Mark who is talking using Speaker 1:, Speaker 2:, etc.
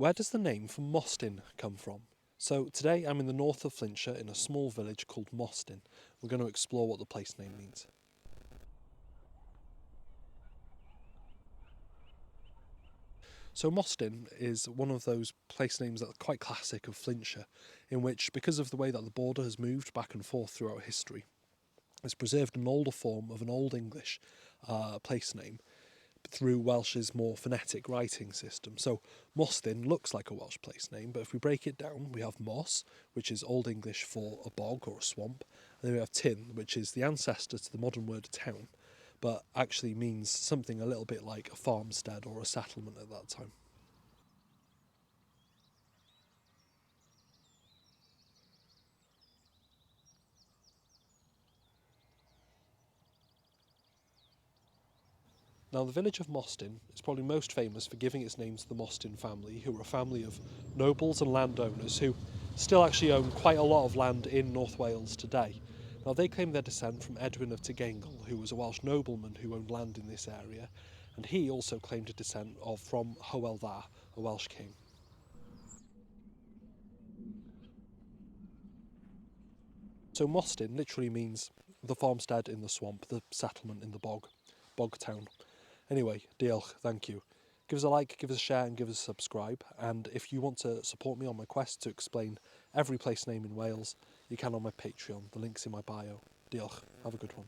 Speaker 1: Where does the name for Mostyn come from? So today I'm in the north of Flintshire in a small village called Mostyn. We're going to explore what the place name means. So Mostyn is one of those place names that are quite classic of Flintshire, in which, because of the way that the border has moved back and forth throughout history, it's preserved an older form of an Old English place name through Welsh's more phonetic writing system. So Mostyn looks like a Welsh place name, but if we break it down, we have Moss, which is Old English for a bog or a swamp, and then we have Tyn, which is the ancestor to the modern word town, but actually means something a little bit like a farmstead or a settlement at that time. Now, the village of Mostyn is probably most famous for giving its name to the Mostyn family, who are a family of nobles and landowners who still actually own quite a lot of land in North Wales today. Now, they claim their descent from Edwin of Tegengl, who was a Welsh nobleman who owned land in this area, and he also claimed a descent from Hywel Dda, a Welsh king. So Mostyn literally means the farmstead in the swamp, the settlement in the bog town. Anyway, diolch, thank you. Give us a like, give us a share and give us a subscribe. And if you want to support me on my quest to explain every place name in Wales, you can on my Patreon. The link's in my bio. Diolch. Have a good one.